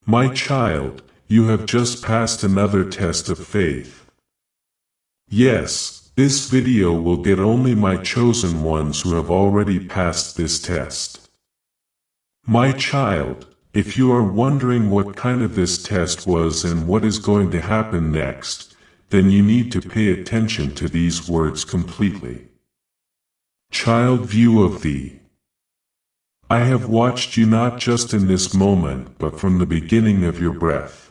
My child, you have just passed another test of faith. Yes, this video will get only my chosen ones who have already passed this test. My child, if you are wondering what kind of this test was and what is going to happen next, then you need to pay attention to these words completely. Child, view of thee. I have watched you not just in this moment but from the beginning of your breath.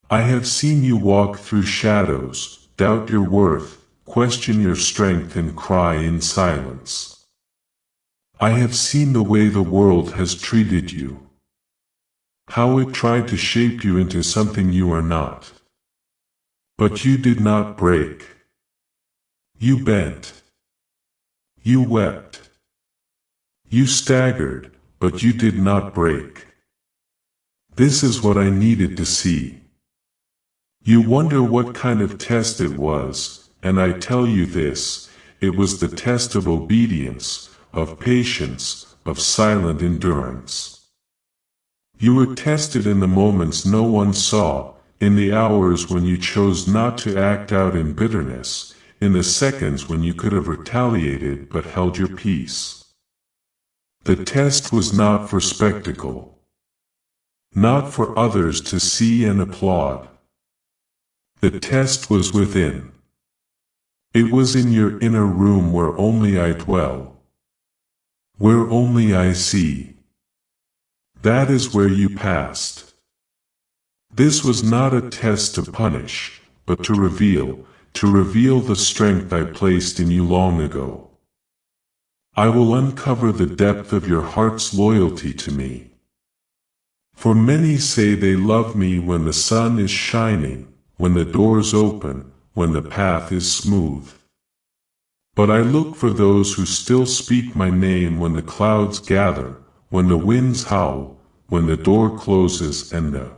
I have seen you walk through shadows, doubt your worth, question your strength and cry in silence. I have seen the way the world has treated you. How it tried to shape you into something you are not. But you did not break. You bent. You wept. You staggered, but you did not break. This is what I needed to see. You wonder what kind of test it was, and I tell you this, it was the test of obedience, of patience, of silent endurance. You were tested in the moments no one saw, in the hours when you chose not to act out in bitterness, in the seconds when you could have retaliated but held your peace. The test was not for spectacle, not for others to see and applaud. The test was within. It was in your inner room where only I dwell, where only I see. That is where you passed. This was not a test to punish, but to reveal the strength I placed in you long ago. I will uncover the depth of your heart's loyalty to me. For many say they love me when the sun is shining, when the doors open, when the path is smooth. But I look for those who still speak my name when the clouds gather, when the winds howl, when the door closes and the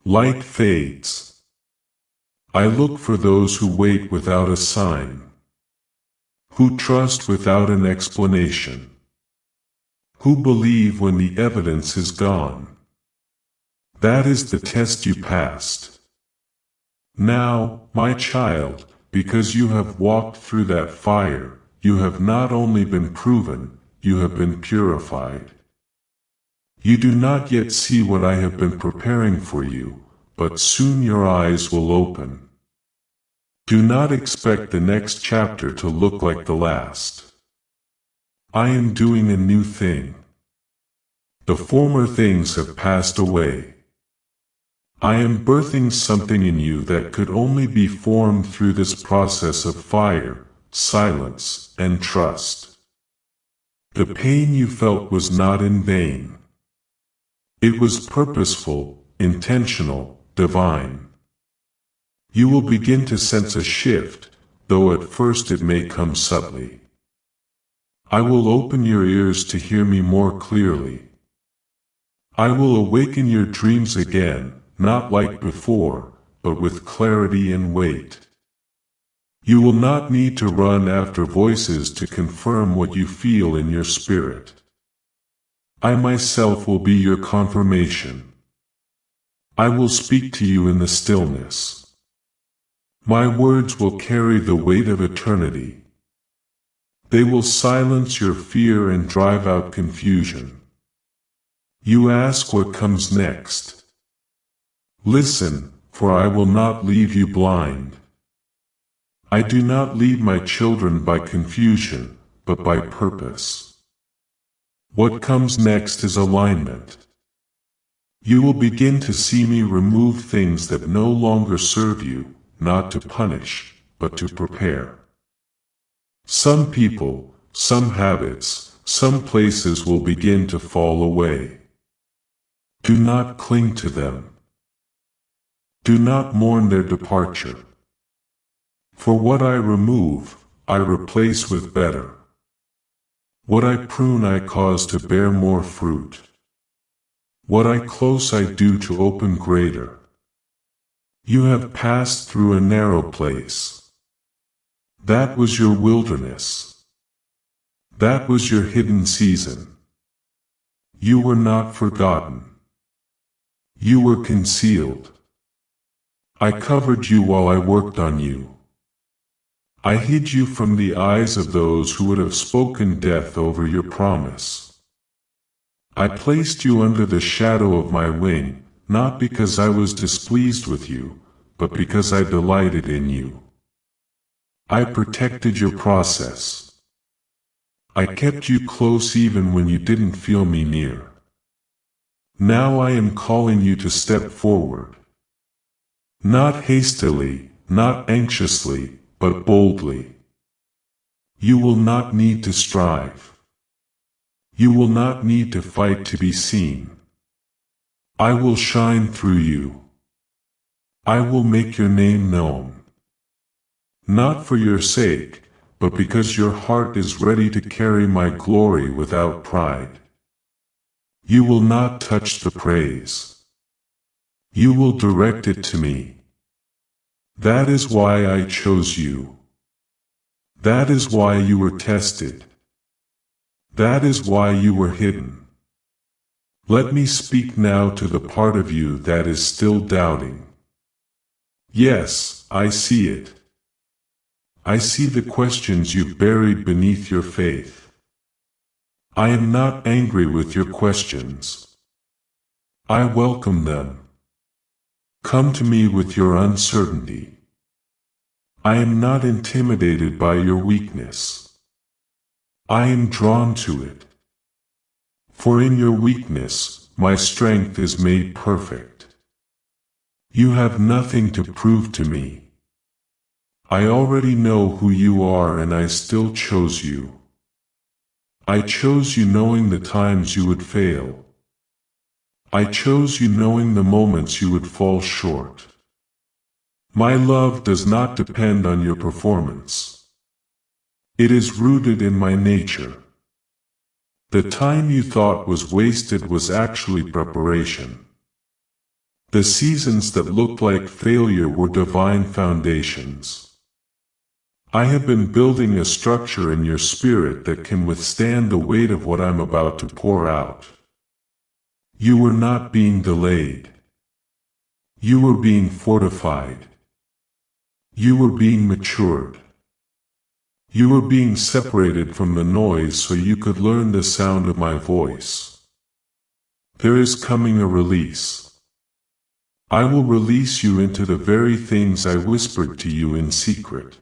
light fades. I look for those who wait without a sign, who trust without an explanation, who believe when the evidence is gone. That is the test you passed. Now, my child, because you have walked through that fire, you have not only been proven, you have been purified. You do not yet see what I have been preparing for you, but soon your eyes will open. Do not expect the next chapter to look like the last. I am doing a new thing. The former things have passed away. I am birthing something in you that could only be formed through this process of fire, silence, and trust. The pain you felt was not in vain. It was purposeful, intentional, divine. You will begin to sense a shift, though at first it may come subtly. I will open your ears to hear me more clearly. I will awaken your dreams again, not like before, but with clarity and weight. You will not need to run after voices to confirm what you feel in your spirit. I myself will be your confirmation. I will speak to you in the stillness. My words will carry the weight of eternity. They will silence your fear and drive out confusion. You ask what comes next. Listen, for I will not leave you blind. I do not lead my children by confusion, but by purpose. What comes next is alignment. You will begin to see me remove things that no longer serve you, not to punish, but to prepare. Some people, some habits, some places will begin to fall away. Do not cling to them. Do not mourn their departure. For what I remove, I replace with better. What I prune I cause to bear more fruit. What I close I do to open greater. You have passed through a narrow place. That was your wilderness. That was your hidden season. You were not forgotten. You were concealed. I covered you while I worked on you. I hid you from the eyes of those who would have spoken death over your promise. I placed you under the shadow of my wing, not because I was displeased with you, but because I delighted in you. I protected your process. I kept you close even when you didn't feel me near. Now I am calling you to step forward. Not hastily, not anxiously, but boldly. You will not need to strive. You will not need to fight to be seen. I will shine through you. I will make your name known. Not for your sake, but because your heart is ready to carry my glory without pride. You will not touch the praise. You will direct it to me. That is why I chose you. That is why you were tested. That is why you were hidden. Let me speak now to the part of you that is still doubting. Yes, I see it. I see the questions you've buried beneath your faith. I am not angry with your questions. I welcome them. Come to me with your uncertainty. I am not intimidated by your weakness. I am drawn to it. For in your weakness, my strength is made perfect. You have nothing to prove to me. I already know who you are and I still chose you. I chose you knowing the times you would fail. I chose you knowing the moments you would fall short. My love does not depend on your performance. It is rooted in my nature. The time you thought was wasted was actually preparation. The seasons that looked like failure were divine foundations. I have been building a structure in your spirit that can withstand the weight of what I'm about to pour out. You were not being delayed. You were being fortified. You were being matured. You were being separated from the noise so you could learn the sound of my voice. There is coming a release. I will release you into the very things I whispered to you in secret.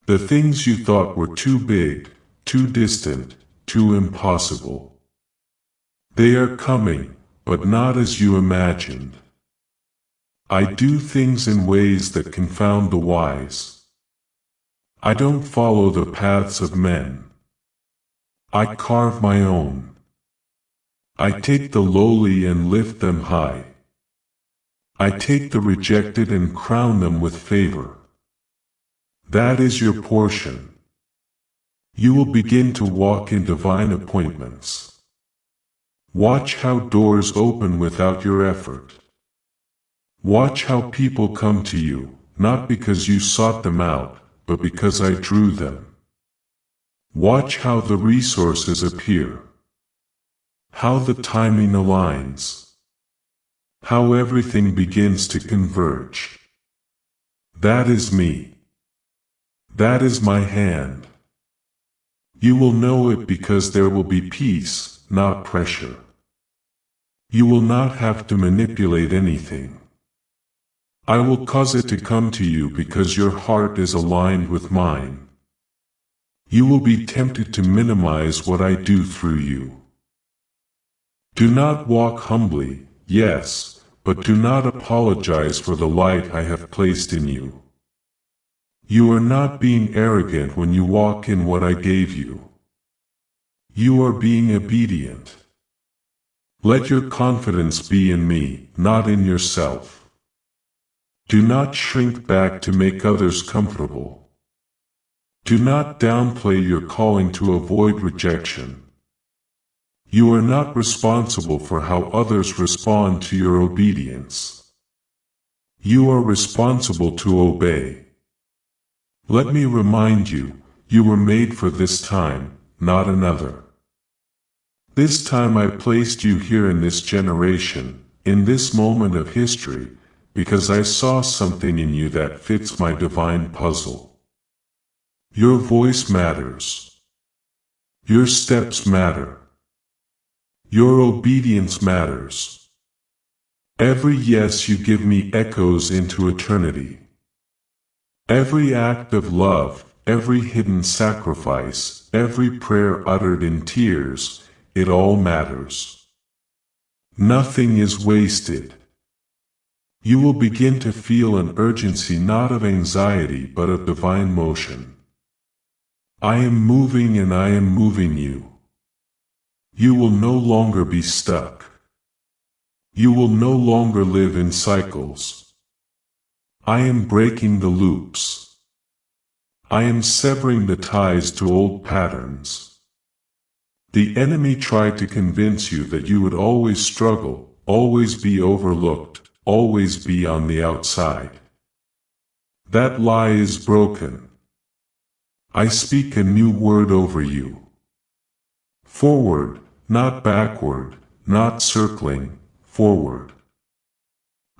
The things you thought were too big, too distant, too impossible. They are coming, but not as you imagined. I do things in ways that confound the wise. I don't follow the paths of men. I carve my own. I take the lowly and lift them high. I take the rejected and crown them with favor. That is your portion. You will begin to walk in divine appointments. Watch how doors open without your effort. Watch how people come to you, not because you sought them out, but because I drew them. Watch how the resources appear. How the timing aligns. How everything begins to converge. That is me. That is my hand. You will know it because there will be peace, not pressure. You will not have to manipulate anything. I will cause it to come to you because your heart is aligned with mine. You will be tempted to minimize what I do through you. Do not walk humbly, yes, but do not apologize for the light I have placed in you. You are not being arrogant when you walk in what I gave you. You are being obedient. Let your confidence be in me, not in yourself. Do not shrink back to make others comfortable. Do not downplay your calling to avoid rejection. You are not responsible for how others respond to your obedience. You are responsible to obey. Let me remind you, you were made for this time, not another. This time I placed you here in this generation, in this moment of history, because I saw something in you that fits my divine puzzle. Your voice matters. Your steps matter. Your obedience matters. Every yes you give me echoes into eternity. Every act of love, every hidden sacrifice, every prayer uttered in tears, it all matters. Nothing is wasted. You will begin to feel an urgency not of anxiety but of divine motion. I am moving and I am moving you. You will no longer be stuck. You will no longer live in cycles. I am breaking the loops. I am severing the ties to old patterns. The enemy tried to convince you that you would always struggle, always be overlooked, always be on the outside. That lie is broken. I speak a new word over you. Forward, not backward, not circling, forward.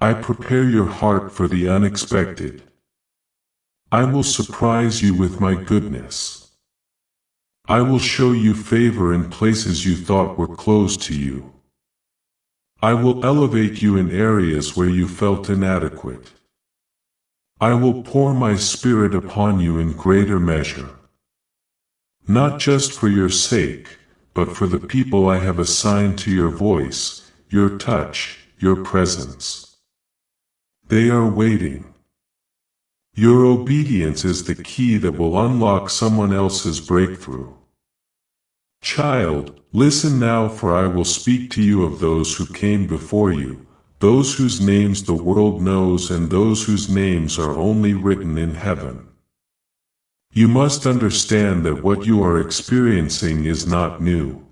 I prepare your heart for the unexpected. I will surprise you with my goodness. I will show you favor in places you thought were closed to you. I will elevate you in areas where you felt inadequate. I will pour my spirit upon you in greater measure. Not just for your sake, but for the people I have assigned to your voice, your touch, your presence. They are waiting. Your obedience is the key that will unlock someone else's breakthrough. Child, listen now, for I will speak to you of those who came before you, those whose names the world knows and those whose names are only written in heaven. You must understand that what you are experiencing is not new.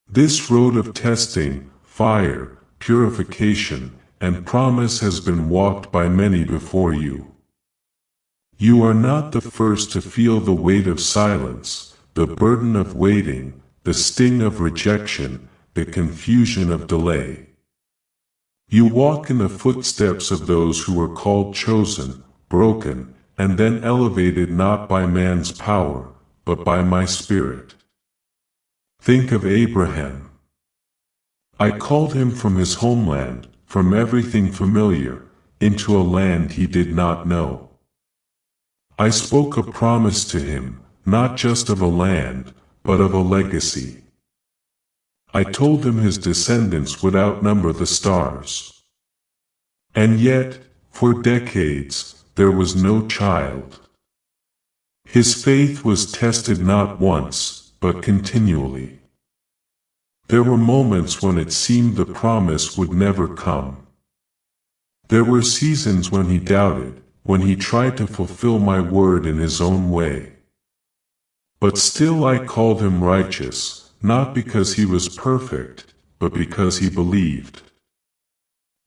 This road of testing, fire, purification, and promise has been walked by many before you. You are not the first to feel the weight of silence, the burden of waiting, the sting of rejection, the confusion of delay. You walk in the footsteps of those who were called, chosen, broken, and then elevated not by man's power, but by my Spirit. Think of Abraham. I called him from his homeland, from everything familiar, into a land he did not know. I spoke a promise to him, not just of a land, but of a legacy. I told him his descendants would outnumber the stars. And yet, for decades, there was no child. His faith was tested not once, but continually. There were moments when it seemed the promise would never come. There were seasons when he doubted, when he tried to fulfill my word in his own way. But still I called him righteous, not because he was perfect, but because he believed.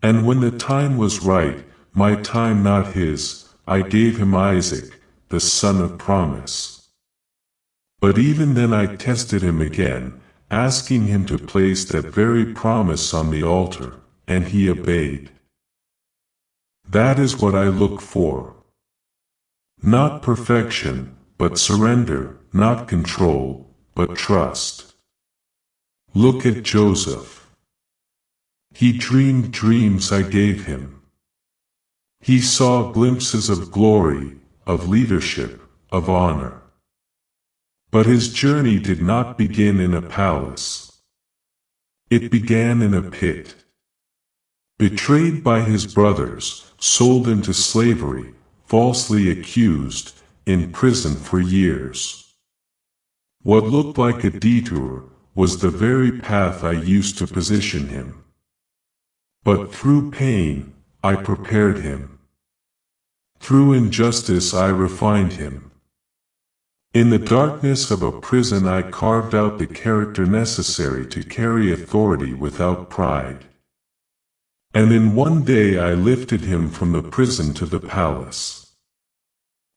And when the time was right, my time not his, I gave him Isaac, the son of promise. But even then I tested him again, asking him to place that very promise on the altar, and he obeyed. That is what I look for. Not perfection, but surrender, not control, but trust. Look at Joseph. He dreamed dreams I gave him. He saw glimpses of glory, of leadership, of honor. But his journey did not begin in a palace. It began in a pit. Betrayed by his brothers, sold into slavery, falsely accused, in prison for years. What looked like a detour was the very path I used to position him. But through pain, I prepared him. Through injustice I refined him. In the darkness of a prison I carved out the character necessary to carry authority without pride. And in one day I lifted him from the prison to the palace.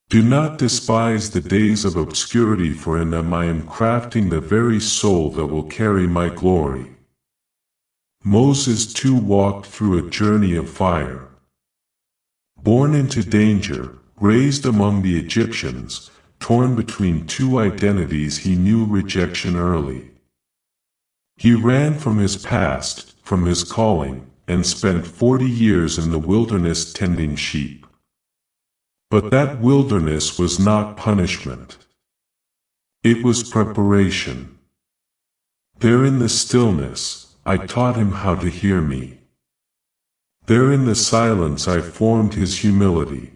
Do not despise the days of obscurity, for in them I am crafting the very soul that will carry my glory. Moses too walked through a journey of fire. Born into danger, raised among the Egyptians, torn between two identities, he knew rejection early. He ran from his past, from his calling, and spent 40 years in the wilderness tending sheep. But that wilderness was not punishment. It was preparation. There in the stillness, I taught him how to hear me. There in the silence I formed his humility.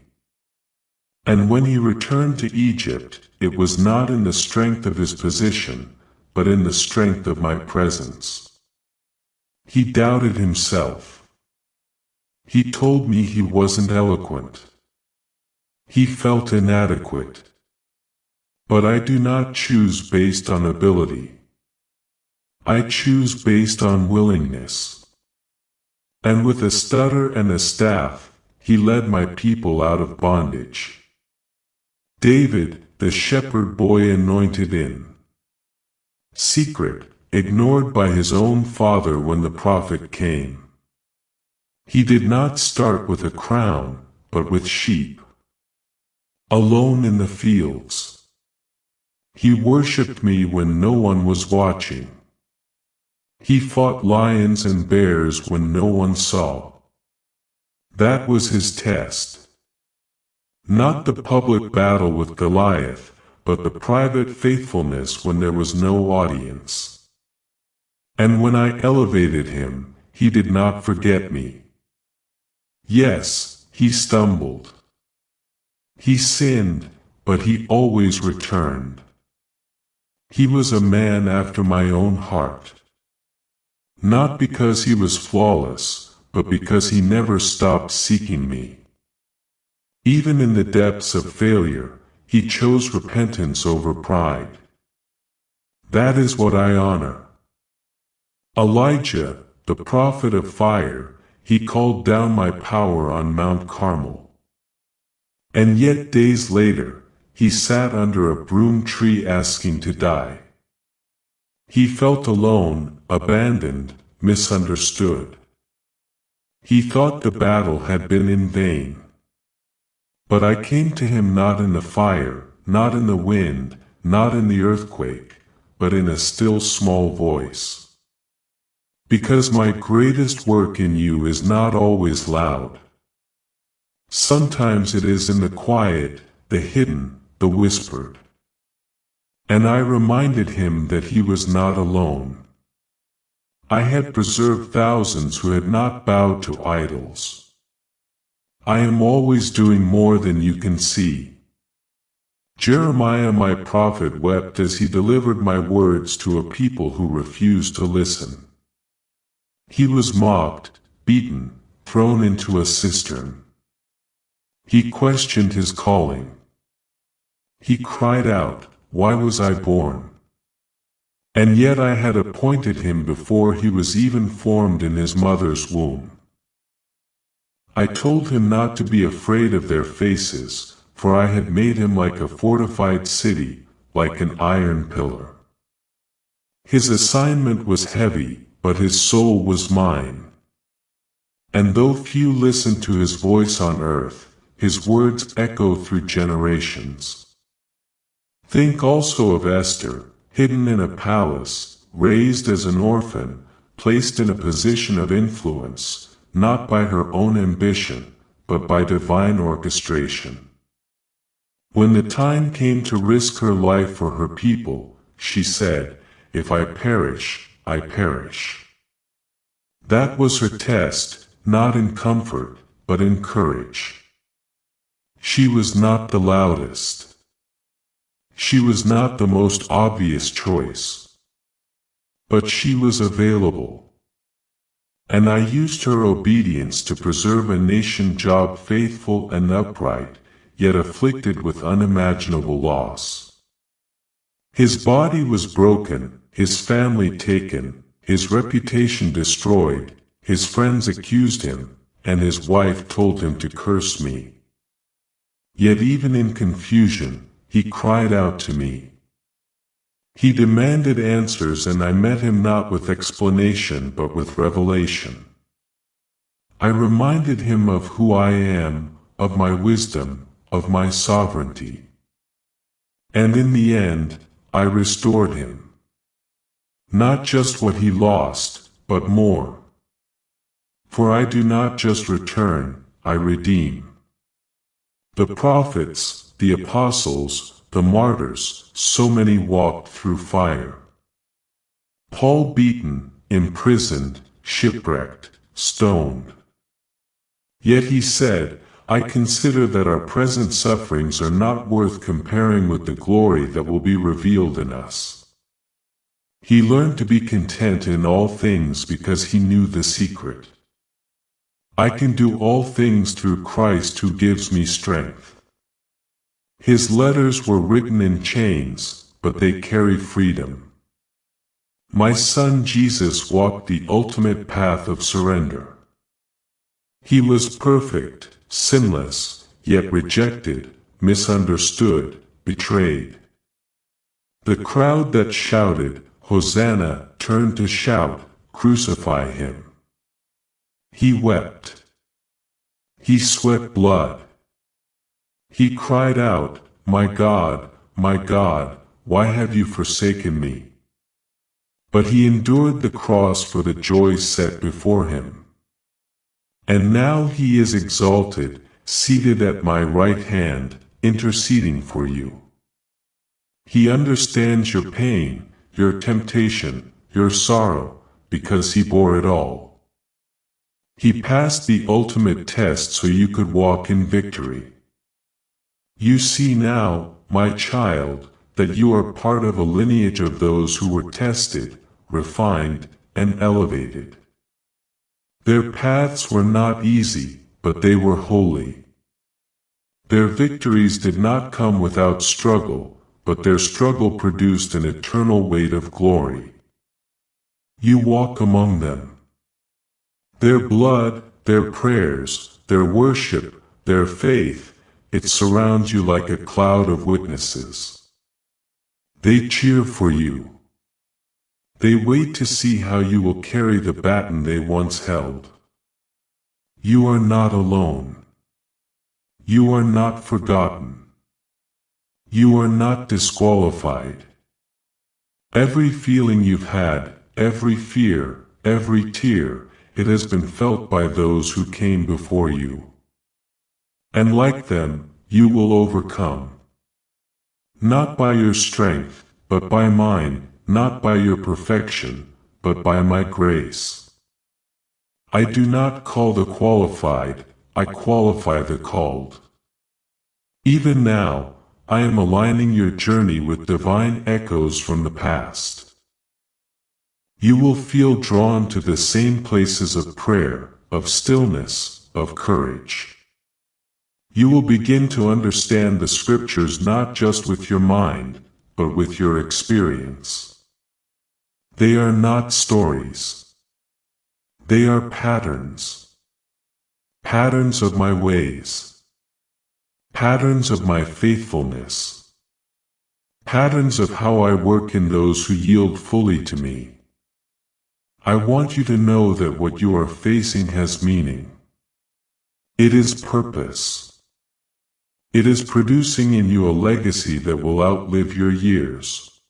And when he returned to Egypt, it was not in the strength of his position, but in the strength of my presence. He doubted himself. He told me he wasn't eloquent. He felt inadequate. But I do not choose based on ability. I choose based on willingness. And with a stutter and a staff, he led my people out of bondage. David, the shepherd boy anointed in secret, ignored by his own father when the prophet came. He did not start with a crown, but with sheep. Alone in the fields. He worshipped me when no one was watching. He fought lions and bears when no one saw. That was his test. Not the public battle with Goliath, but the private faithfulness when there was no audience. And when I elevated him, he did not forget me. Yes, he stumbled. He sinned, but he always returned. He was a man after my own heart. Not because he was flawless, but because he never stopped seeking me. Even in the depths of failure, he chose repentance over pride. That is what I honor. Elijah, the prophet of fire, he called down my power on Mount Carmel. And yet days later, he sat under a broom tree asking to die. He felt alone, abandoned, misunderstood. He thought the battle had been in vain. But I came to him not in the fire, not in the wind, not in the earthquake, but in a still small voice. Because my greatest work in you is not always loud. Sometimes it is in the quiet, the hidden, the whispered. And I reminded him that he was not alone. I had preserved thousands who had not bowed to idols. I am always doing more than you can see. Jeremiah my prophet wept as he delivered my words to a people who refused to listen. He was mocked, beaten, thrown into a cistern. He questioned his calling. He cried out, "Why was I born?" And yet I had appointed him before he was even formed in his mother's womb. I told him not to be afraid of their faces, for I had made him like a fortified city, like an iron pillar. His assignment was heavy, but his soul was mine. And though few listened to his voice on earth, his words echo through generations. Think also of Esther, hidden in a palace, raised as an orphan, placed in a position of influence, not by her own ambition, but by divine orchestration. When the time came to risk her life for her people, she said, "If I perish, I perish." That was her test, not in comfort, but in courage. She was not the loudest. She was not the most obvious choice. But she was available. And I used her obedience to preserve a nation job faithful and upright, yet afflicted with unimaginable loss. His body was broken, his family taken, his reputation destroyed, his friends accused him, and his wife told him to curse me. Yet even in confusion, he cried out to me. He demanded answers, and I met him not with explanation but with revelation. I reminded him of who I am, of my wisdom, of my sovereignty. And in the end, I restored him. Not just what he lost, but more. For I do not just return, I redeem. The prophets, the apostles, the martyrs, so many walked through fire. Paul beaten, imprisoned, shipwrecked, stoned. Yet he said, I consider that our present sufferings are not worth comparing with the glory that will be revealed in us. He learned to be content in all things because he knew the secret. I can do all things through Christ who gives me strength. His letters were written in chains, but they carry freedom. My son Jesus walked the ultimate path of surrender. He was perfect, sinless, yet rejected, misunderstood, betrayed. The crowd that shouted, Hosanna, turned to shout, Crucify him. He wept. He sweat blood. He cried out, my God, why have you forsaken me? But he endured the cross for the joy set before him. And now he is exalted, seated at my right hand, interceding for you. He understands your pain, your temptation, your sorrow, because he bore it all. He passed the ultimate test so you could walk in victory. You see now, my child, that you are part of a lineage of those who were tested, refined, and elevated. Their paths were not easy, but they were holy. Their victories did not come without struggle, but their struggle produced an eternal weight of glory. You walk among them. Their blood, their prayers, their worship, their faith, it surrounds you like a cloud of witnesses. They cheer for you. They wait to see how you will carry the baton they once held. You are not alone. You are not forgotten. You are not disqualified. Every feeling you've had, every fear, every tear, it has been felt by those who came before you. And like them, you will overcome. Not by your strength, but by mine, not by your perfection, but by my grace. I do not call the qualified, I qualify the called. Even now, I am aligning your journey with divine echoes from the past. You will feel drawn to the same places of prayer, of stillness, of courage. You will begin to understand the scriptures not just with your mind, but with your experience. They are not stories. They are patterns. Patterns of my ways. Patterns of my faithfulness. Patterns of how I work in those who yield fully to me. I want you to know that what you are facing has meaning. It is purpose. It is producing in you a legacy that will outlive your years.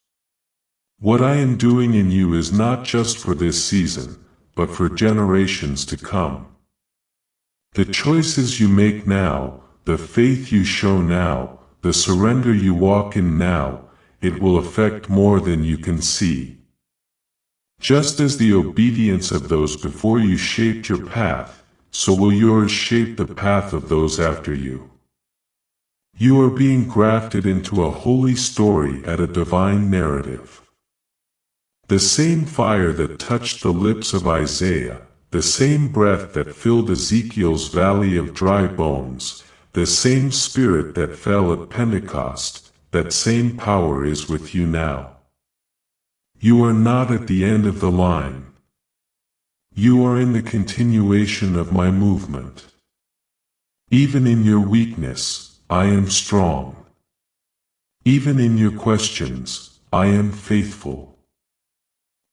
What I am doing in you is not just for this season, but for generations to come. The choices you make now, the faith you show now, the surrender you walk in now, it will affect more than you can see. Just as the obedience of those before you shaped your path, so will yours shape the path of those after you. You are being grafted into a holy story at a divine narrative. The same fire that touched the lips of Isaiah, the same breath that filled Ezekiel's valley of dry bones, the same Spirit that fell at Pentecost, that same power is with you now. You are not at the end of the line. You are in the continuation of my movement. Even in your weakness, I am strong. Even in your questions, I am faithful.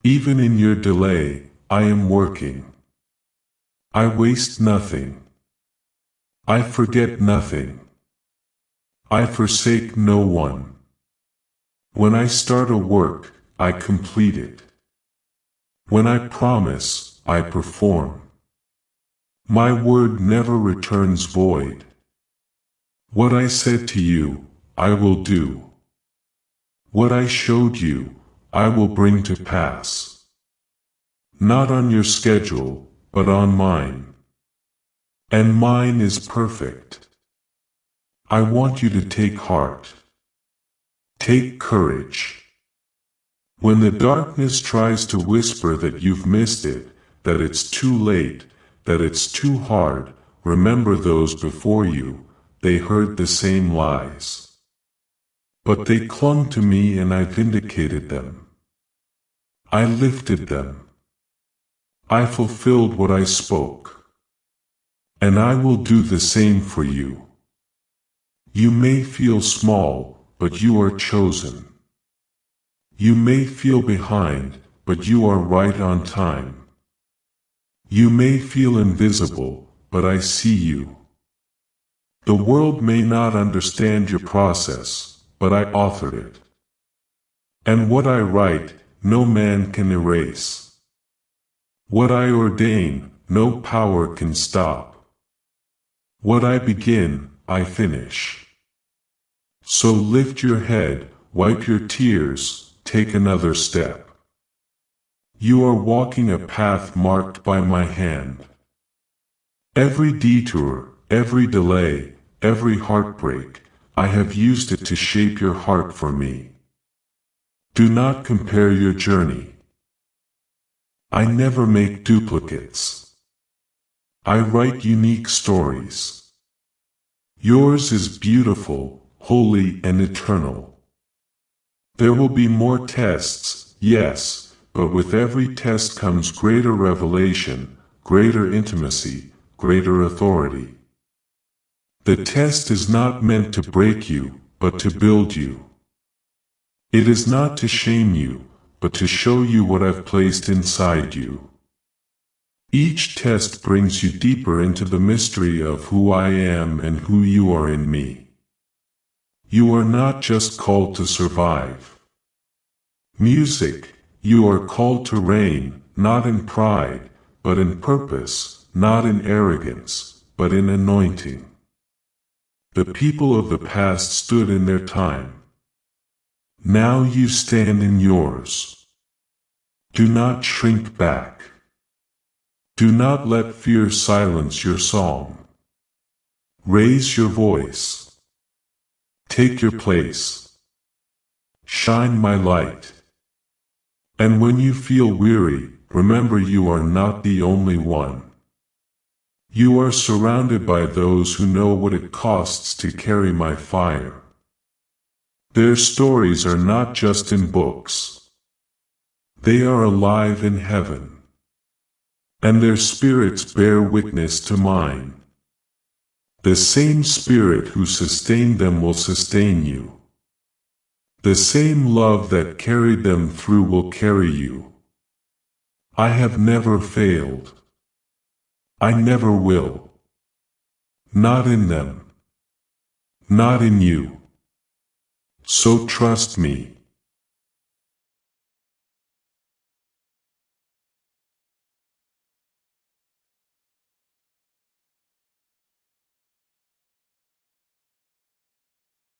Even in your delay, I am working. I waste nothing. I forget nothing. I forsake no one. When I start a work, I complete it. When I promise, I perform. My word never returns void. What I said to you, I will do. What I showed you, I will bring to pass. Not on your schedule, but on mine. And mine is perfect. I want you to take heart. Take courage. When the darkness tries to whisper that you've missed it, that it's too late, that it's too hard, remember those before you, they heard the same lies. But they clung to me and I vindicated them. I lifted them. I fulfilled what I spoke. And I will do the same for you. You may feel small, but you are chosen. You may feel behind, but you are right on time. You may feel invisible, but I see you. The world may not understand your process, but I authored it. And what I write, no man can erase. What I ordain, no power can stop. What I begin, I finish. So lift your head, wipe your tears, take another step. You are walking a path marked by my hand. Every detour, every delay, every heartbreak, I have used it to shape your heart for me. Do not compare your journey. I never make duplicates. I write unique stories. Yours is beautiful, holy, and eternal. There will be more tests, yes, but with every test comes greater revelation, greater intimacy, greater authority. The test is not meant to break you, but to build you. It is not to shame you, but to show you what I've placed inside you. Each test brings you deeper into the mystery of who I am and who you are in me. You are not just called to survive. Music, you are called to reign, not in pride, but in purpose, not in arrogance, but in anointing. The people of the past stood in their time. Now you stand in yours. Do not shrink back. Do not let fear silence your song. Raise your voice. Take your place. Shine my light. And when you feel weary, remember you are not the only one. You are surrounded by those who know what it costs to carry my fire. Their stories are not just in books. They are alive in heaven. And their spirits bear witness to mine. The same Spirit who sustained them will sustain you. The same love that carried them through will carry you. I have never failed. I never will. Not in them. Not in you. So trust me.